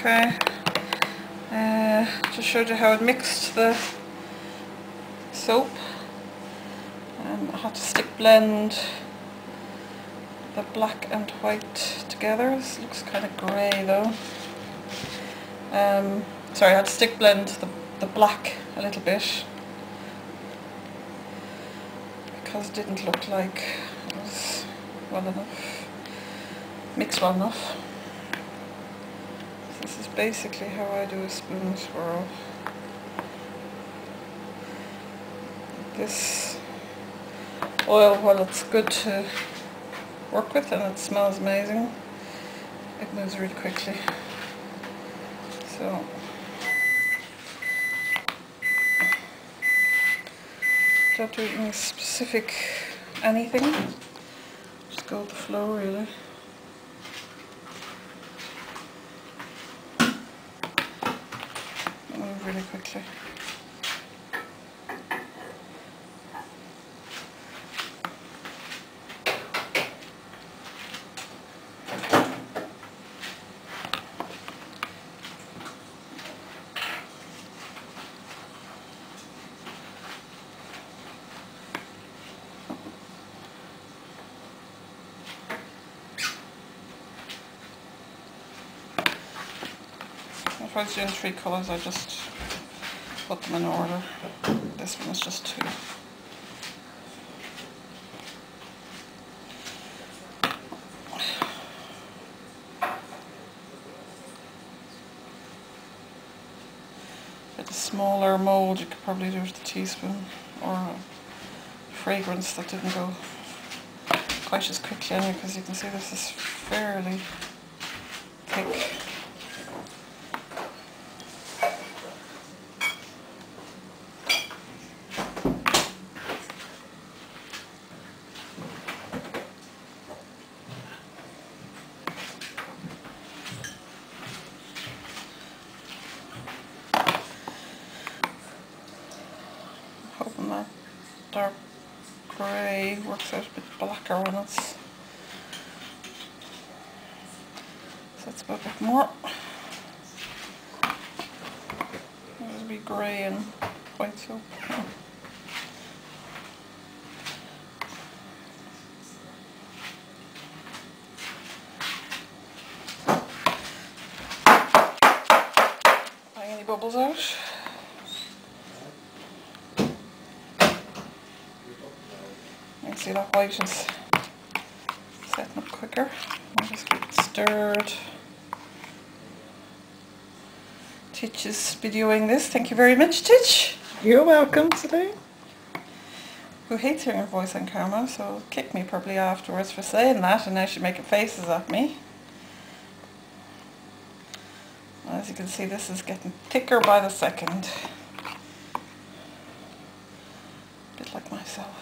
Okay, just showed you how it mixed the soap. I had to stick blend the black and white together. This looks kind of grey though. Sorry, I had to stick blend the black a little bit because it didn't look like it was well enough, mixed well enough. This is basically how I do a spoon swirl. This oil, while it's good to work with and it smells amazing, it moves really quickly. So don't do any specific anything, just go with the flow really. Move really quickly. If I was doing 3 colours, I just put them in order. This one is just 2. With a smaller mould, you could probably do it with a teaspoon, or a fragrance that didn't go quite as quickly anyway, because you can see this is fairly thick. Hoping that dark grey works out a bit blacker when it's, so that's about a bit more. There's a wee grey and white soap. Bang any bubbles out. You can see that white is setting up quicker. I'll just keep it stirred. Titch is videoing this. Thank you very much, Titch. You're welcome today. Who hates hearing her voice on camera, so kick me probably afterwards for saying that, and now she's making faces at me. As you can see, this is getting thicker by the second. A bit like myself.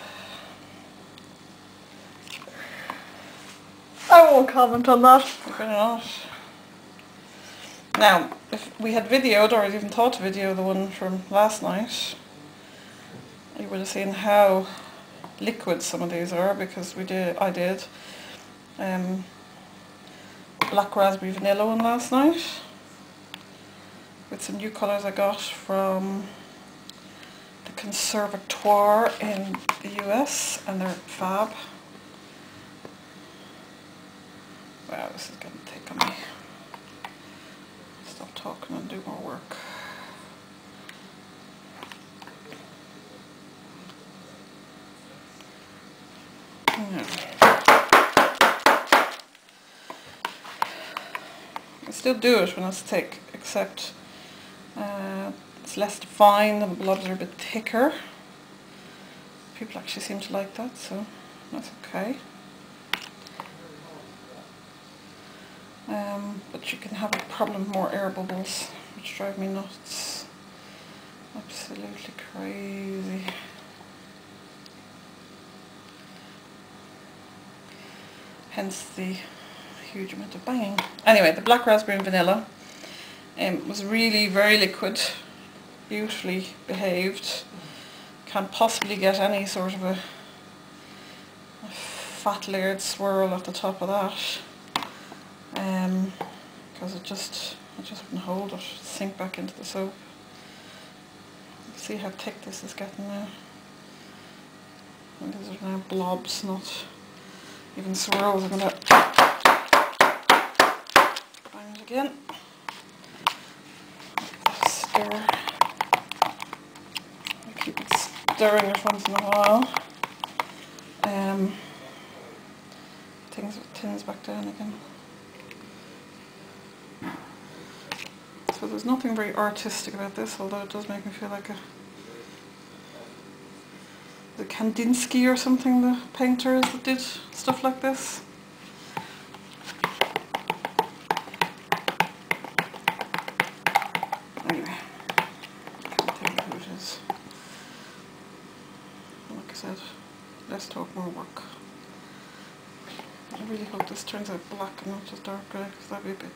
I won't comment on that. You better not. Now, if we had videoed, or even thought to video the one from last night, you would have seen how liquid some of these are, because I did black raspberry vanilla one last night with some new colours I got from the Conservatoire in the US, and they're fab. Wow, this is getting thick on me. Stop talking and do more work. Yeah. I still do it when it's thick, except it's less defined and the blobs are a bit thicker. People actually seem to like that, so that's okay. But you can have a problem with more air bubbles, which drive me nuts. Absolutely crazy. Hence the huge amount of banging. Anyway, the black raspberry and vanilla was really very liquid, beautifully behaved. Can't possibly get any sort of a fat layered swirl at the top of that, because it just it just wouldn't hold it, sink back into the soap. See how thick this is getting now. And these are now blobs, not even swirls. I'm going to bang it again. Stir. Keep it stirring it once in a while. Things back down again. So there's nothing very artistic about this, although it does make me feel like the Kandinsky or something, the painters that did stuff like this. Anyway, I can't think who it is. Like I said, less talk, more work. I really hope this turns out black and not just dark grey, because that'd be a bit...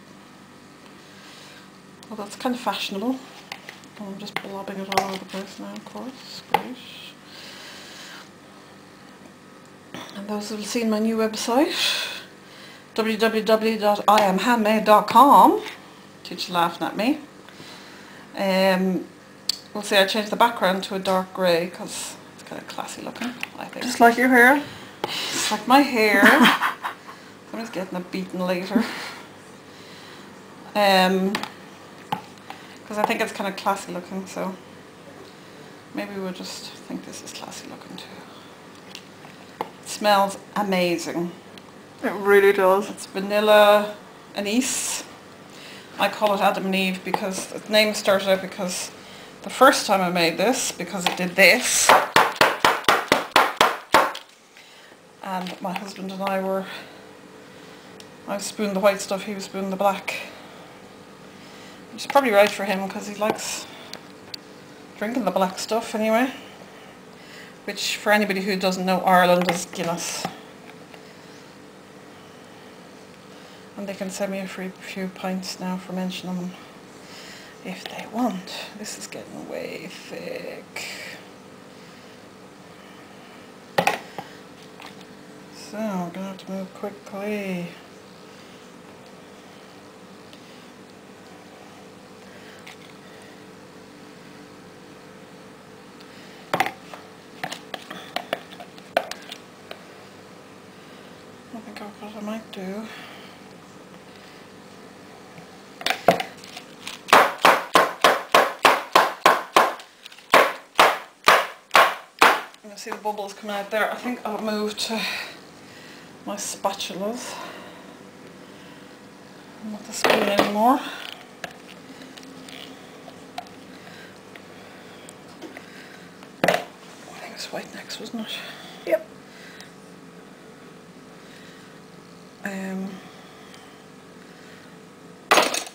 Well, that's kind of fashionable. Oh, I'm just blobbing it all over the place now, of course. Great. And those who have seen my new website, www.iamhandmade.com. Teacher's laughing at me. We'll see, I changed the background to a dark grey because it's kind of classy looking, I think. Just like your hair? Just like my hair. Somebody's getting it beaten later. Because I think it's kind of classy looking, so maybe we'll just think this is classy looking too. It smells amazing. It really does. It's vanilla anise. I call it Adam and Eve because the name started out because the first time I made this, because it did this, and my husband and I was spooning the white stuff, he was spooning the black. Which is probably right for him because he likes drinking the black stuff anyway. Which, for anybody who doesn't know, Ireland is Guinness. And they can send me a few pints now for mentioning them if they want. This is getting way thick. So we're going to have to move quickly. I think what I might do. You see the bubbles coming out there. I think I'll move to my spatulas. Not the spoon anymore. I think it was white next, wasn't it? Yep.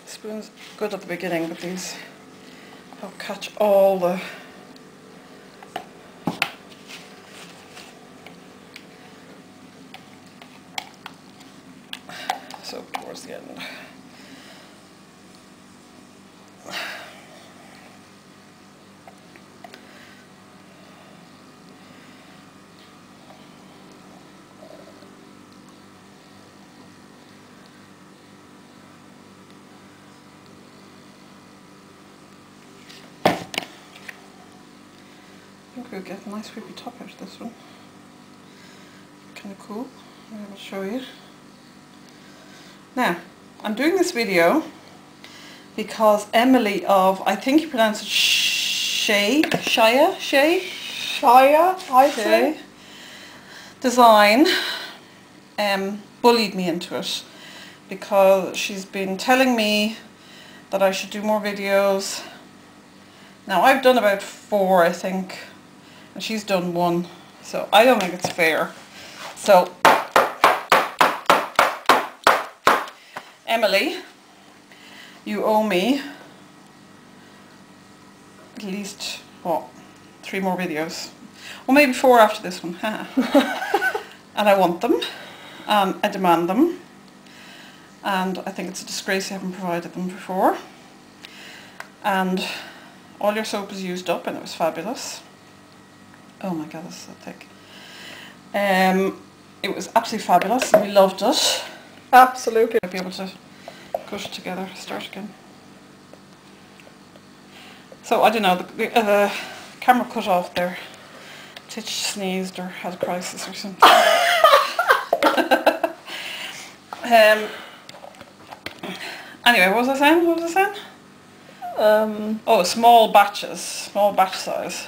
Spoon's good at the beginning, but these help catch all the soap towards the end. I think we'll get a nice whippy top out of this one. Kind of cool. I will show you. Now, I'm doing this video because Emily of, I think you pronounce it Shaya, I say, Design, bullied me into it because she's been telling me that I should do more videos. Now I've done about 4, I think, and she's done 1, so I don't think it's fair. So Emily, you owe me at least, what, 3 more videos. Well, maybe 4 after this one. And I want them. I demand them. And I think it's a disgrace you haven't provided them before. And all your soap is used up and it was fabulous. Oh my god, this is so thick. It was absolutely fabulous and we loved it. Absolutely. I'll be able to push it together, start again. So I don't know, the camera cut off there. Titch sneezed or had a crisis or something. Anyway, what was I saying? Oh, small batches, small batch size.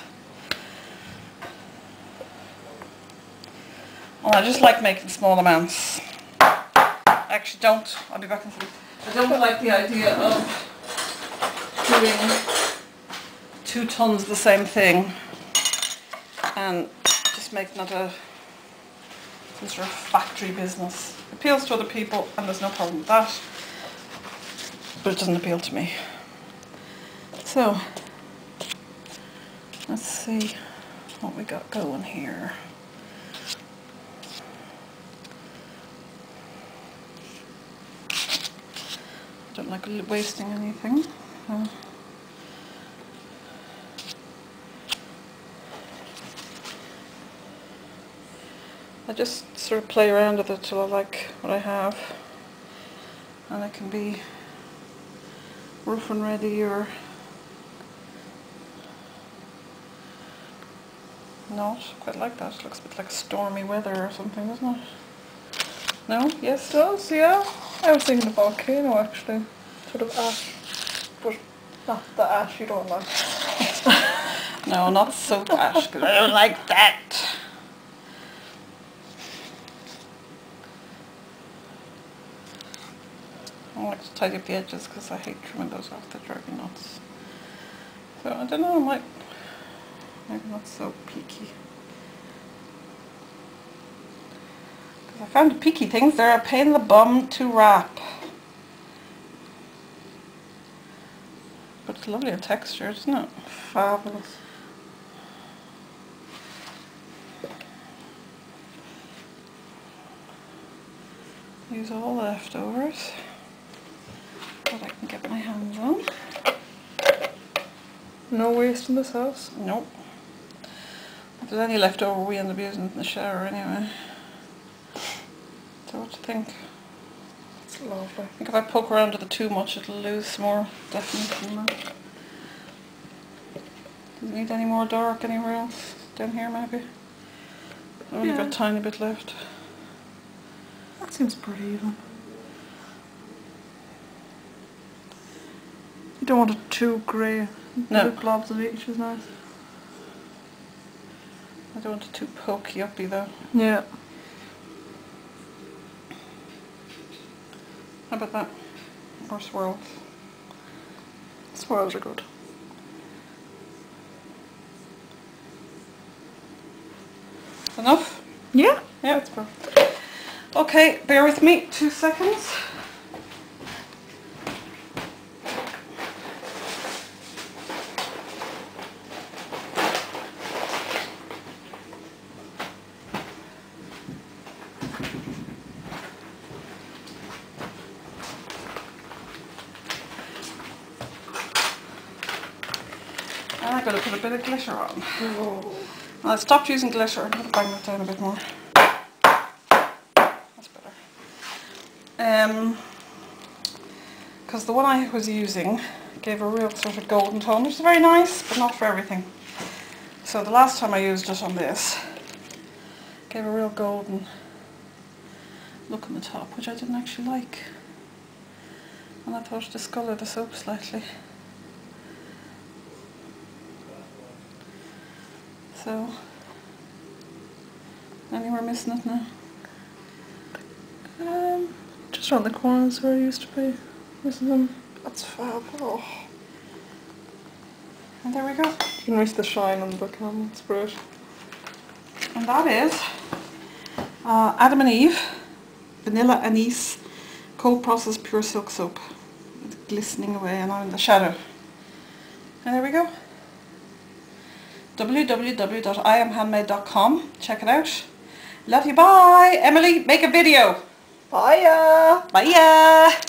Well, I just like making small amounts. I actually don't. I'll be back in a second. I don't like the idea of doing 2 tons of the same thing and just making it some sort of factory business. It appeals to other people and there's no problem with that, but it doesn't appeal to me. So, let's see what we got going here. Don't like wasting anything. I just sort of play around with it till I like what I have, and it can be rough and ready or not. Quite like that. It looks a bit like stormy weather or something, doesn't it? No? Yes? It does, yeah. I was thinking of volcano actually. Sort of ash. But not the ash you don't like. No, not soap ash, because I don't like that. I like to tidy up the edges because I hate trimming those off. They drive me nuts. So I don't know, maybe not so peaky. Because I found the peaky things, they're a pain in the bum to wrap. But it's lovely in texture, isn't it? Fabulous. Use all the leftovers that I can get my hands on. No waste in this house? Nope. If there's any left over, we end up using it in the shower anyway. So what do you think? It's lovely. I think if I poke around with it too much, it'll lose more definition. Does it need any more dark anywhere else? Down here maybe? I've only got a tiny bit left. That seems pretty even. You don't want it too grey. No. The blobs of each is nice. I don't want it too pokey uppy though. Yeah. How about that? Or swirls? Swirls are good. Enough? Yeah. Yeah, it's perfect. Okay, bear with me 2 seconds. And I'm going to put a bit of glitter on. Oh. I stopped using glitter. I'm going to bang that down a bit more. That's better. Because the one I was using gave a real sort of golden tone, which is very nice, but not for everything. So the last time I used it on this, gave a real golden look on the top, which I didn't actually like. And I thought it discoloured the soap slightly. So, anywhere missing it now? Just around the corners where it used to be. Missing them. That's fab. Oh. And there we go. You can reach the shine on the camera. It's great. And that is Adam and Eve Vanilla Anise Cold Processed Pure Silk Soap. It's glistening away and I'm in the shadow. And there we go. www.iamhandmade.com. Check it out. Love you, bye. Emily, make a video. Bye. Bye.